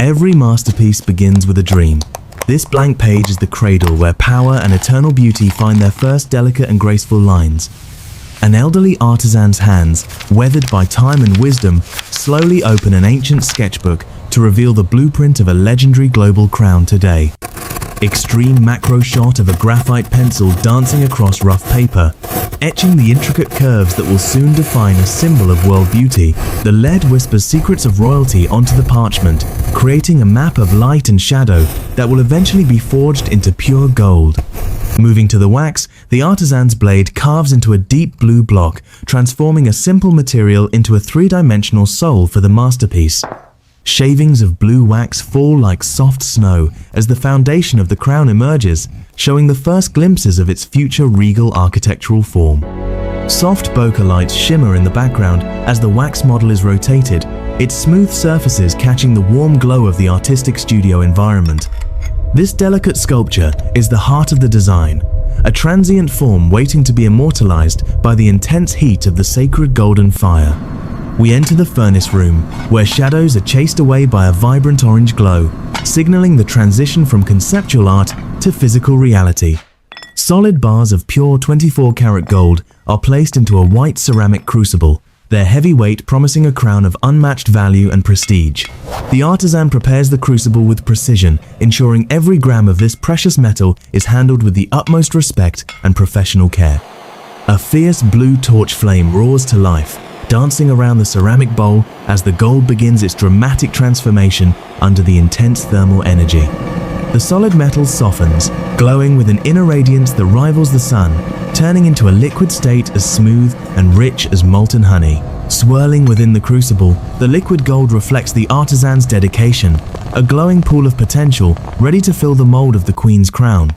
Every masterpiece begins with a dream. This blank page is the cradle where power and eternal beauty find their first delicate and graceful lines. An elderly artisan's hands, weathered by time and wisdom, slowly open an ancient sketchbook to reveal the blueprint of a legendary global crown today. Extreme macro shot of a graphite pencil dancing across rough paper, etching the intricate curves that will soon define a symbol of world beauty. The lead whispers secrets of royalty onto the parchment, creating a map of light and shadow that will eventually be forged into pure gold. Moving to the wax, the artisan's blade carves into a deep blue block, transforming a simple material into a three-dimensional soul for the masterpiece. Shavings of blue wax fall like soft snow as the foundation of the crown emerges, showing the first glimpses of its future regal architectural form. Soft bokeh lights shimmer in the background as the wax model is rotated, its smooth surfaces catching the warm glow of the artistic studio environment. This delicate sculpture is the heart of the design, a transient form waiting to be immortalized by the intense heat of the sacred golden fire. We enter the furnace room, where shadows are chased away by a vibrant orange glow, signaling the transition from conceptual art to physical reality. Solid bars of pure 24-karat gold are placed into a white ceramic crucible, their heavy weight promising a crown of unmatched value and prestige. The artisan prepares the crucible with precision, ensuring every gram of this precious metal is handled with the utmost respect and professional care. A fierce blue torch flame roars to life, dancing around the ceramic bowl as the gold begins its dramatic transformation under the intense thermal energy. The solid metal softens, glowing with an inner radiance that rivals the sun, turning into a liquid state as smooth and rich as molten honey. Swirling within the crucible, the liquid gold reflects the artisan's dedication, a glowing pool of potential ready to fill the mold of the queen's crown.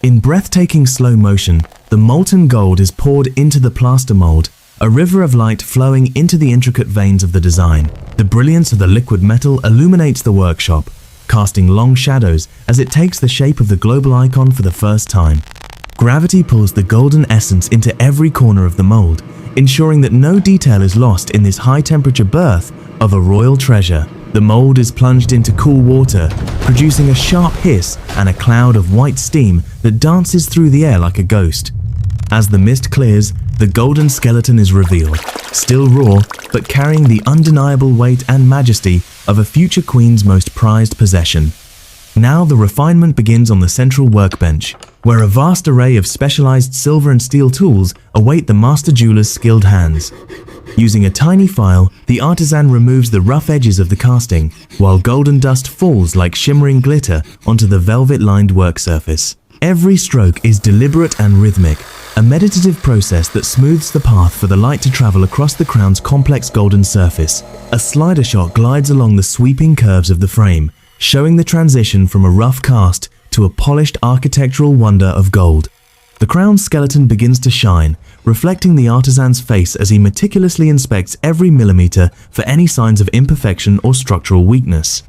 In breathtaking slow motion, the molten gold is poured into the plaster mold, a river of light flowing into the intricate veins of the design. The brilliance of the liquid metal illuminates the workshop, casting long shadows as it takes the shape of the global icon for the first time. Gravity pulls the golden essence into every corner of the mold, ensuring that no detail is lost in this high-temperature birth of a royal treasure. The mold is plunged into cool water, producing a sharp hiss and a cloud of white steam that dances through the air like a ghost. As the mist clears, the golden skeleton is revealed, still raw, but carrying the undeniable weight and majesty of a future queen's most prized possession. Now the refinement begins on the central workbench, where a vast array of specialized silver and steel tools await the master jeweler's skilled hands. Using a tiny file, the artisan removes the rough edges of the casting, while golden dust falls like shimmering glitter onto the velvet-lined work surface. Every stroke is deliberate and rhythmic, a meditative process that smooths the path for the light to travel across the crown's complex golden surface. A slider shot glides along the sweeping curves of the frame, showing the transition from a rough cast to a polished architectural wonder of gold. The crown skeleton begins to shine, reflecting the artisan's face as he meticulously inspects every millimeter for any signs of imperfection or structural weakness.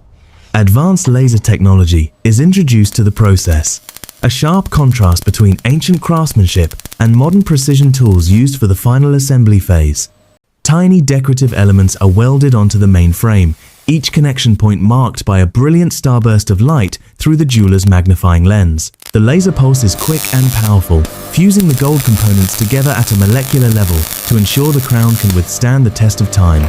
Advanced laser technology is introduced to the process, a sharp contrast between ancient craftsmanship and modern precision tools used for the final assembly phase. Tiny decorative elements are welded onto the main frame, each connection point marked by a brilliant starburst of light through the jeweler's magnifying lens. The laser pulse is quick and powerful, fusing the gold components together at a molecular level to ensure the crown can withstand the test of time.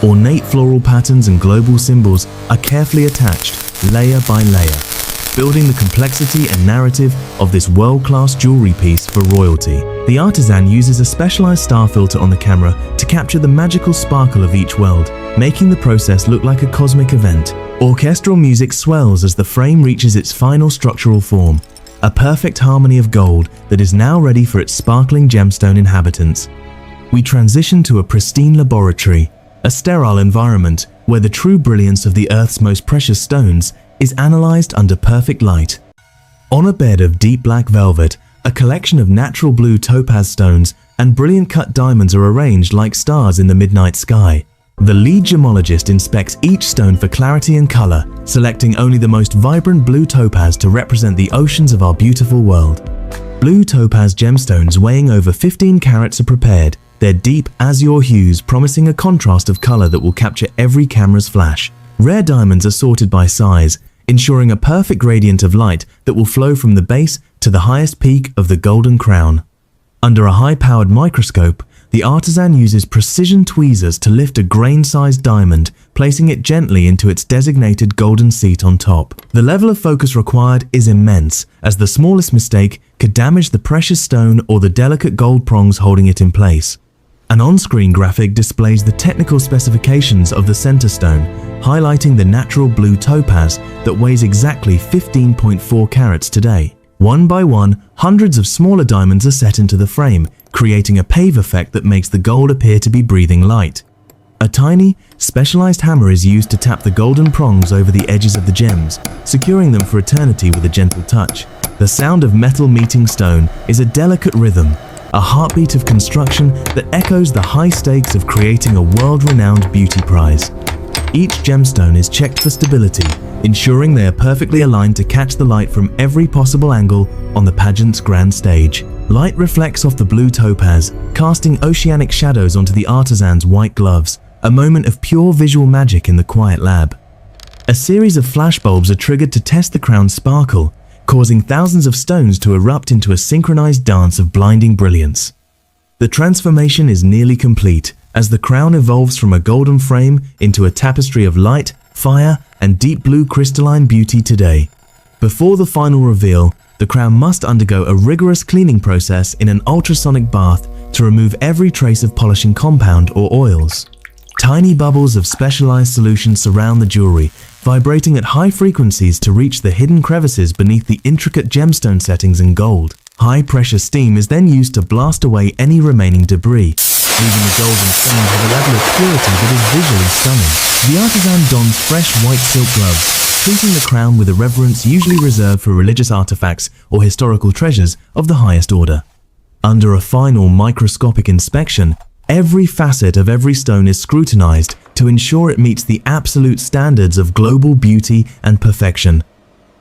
Ornate floral patterns and global symbols are carefully attached, layer by layer, building the complexity and narrative of this world-class jewelry piece for royalty. The artisan uses a specialized star filter on the camera to capture the magical sparkle of each weld, making the process look like a cosmic event. Orchestral music swells as the frame reaches its final structural form, a perfect harmony of gold that is now ready for its sparkling gemstone inhabitants. We transition to a pristine laboratory, a sterile environment where the true brilliance of the Earth's most precious stones is analyzed under perfect light. On a bed of deep black velvet, a collection of natural blue topaz stones and brilliant cut diamonds are arranged like stars in the midnight sky. The lead gemologist inspects each stone for clarity and color, selecting only the most vibrant blue topaz to represent the oceans of our beautiful world. Blue topaz gemstones weighing over 15 carats are prepared, their deep azure hues promising a contrast of color that will capture every camera's flash. Rare diamonds are sorted by size, ensuring a perfect gradient of light that will flow from the base to the highest peak of the golden crown. Under a high-powered microscope, the artisan uses precision tweezers to lift a grain-sized diamond, placing it gently into its designated golden seat on top. The level of focus required is immense, as the smallest mistake could damage the precious stone or the delicate gold prongs holding it in place. An on-screen graphic displays the technical specifications of the center stone, highlighting the natural blue topaz that weighs exactly 15.4 carats today. One by one, hundreds of smaller diamonds are set into the frame, creating a pave effect that makes the gold appear to be breathing light. A tiny, specialized hammer is used to tap the golden prongs over the edges of the gems, securing them for eternity with a gentle touch. The sound of metal meeting stone is a delicate rhythm, a heartbeat of construction that echoes the high stakes of creating a world-renowned beauty prize. Each gemstone is checked for stability, ensuring they are perfectly aligned to catch the light from every possible angle on the pageant's grand stage. Light reflects off the blue topaz, casting oceanic shadows onto the artisan's white gloves, a moment of pure visual magic in the quiet lab. A series of flashbulbs are triggered to test the crown's sparkle, causing thousands of stones to erupt into a synchronized dance of blinding brilliance. The transformation is nearly complete, as the crown evolves from a golden frame into a tapestry of light, fire, and deep blue crystalline beauty today. Before the final reveal, the crown must undergo a rigorous cleaning process in an ultrasonic bath to remove every trace of polishing compound or oils. Tiny bubbles of specialized solution surround the jewelry, vibrating at high frequencies to reach the hidden crevices beneath the intricate gemstone settings in gold. High-pressure steam is then used to blast away any remaining debris, leaving the golden stones with a level of purity that is visually stunning. The artisan dons fresh white silk gloves, treating the crown with a reverence usually reserved for religious artifacts or historical treasures of the highest order. Under a final microscopic inspection, every facet of every stone is scrutinized to ensure it meets the absolute standards of global beauty and perfection.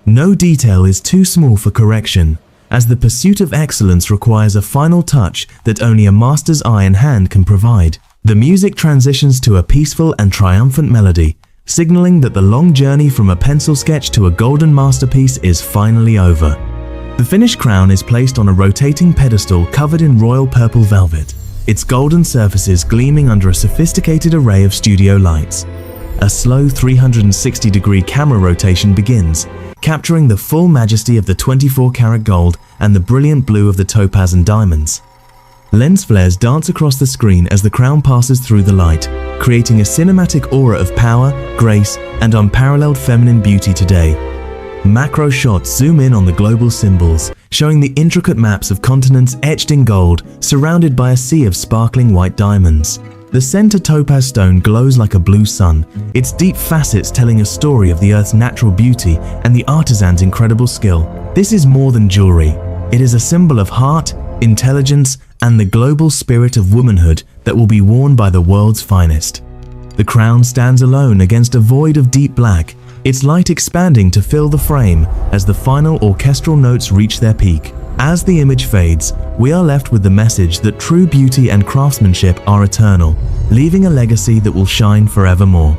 No detail is too small for correction, as the pursuit of excellence requires a final touch that only a master's eye and hand can provide. The music transitions to a peaceful and triumphant melody, signaling that the long journey from a pencil sketch to a golden masterpiece is finally over. The finished crown is placed on a rotating pedestal covered in royal purple velvet, its golden surfaces gleaming under a sophisticated array of studio lights. A slow 360-degree camera rotation begins, capturing the full majesty of the 24-karat gold and the brilliant blue of the topaz and diamonds. Lens flares dance across the screen as the crown passes through the light, creating a cinematic aura of power, grace, and unparalleled feminine beauty today. Macro shots zoom in on the global symbols, showing the intricate maps of continents etched in gold, surrounded by a sea of sparkling white diamonds. The center topaz stone glows like a blue sun, its deep facets telling a story of the Earth's natural beauty and the artisan's incredible skill. This is more than jewelry. It is a symbol of heart, intelligence, and the global spirit of womanhood that will be worn by the world's finest. The crown stands alone against a void of deep black, its light expanding to fill the frame as the final orchestral notes reach their peak. As the image fades, we are left with the message that true beauty and craftsmanship are eternal, leaving a legacy that will shine forevermore.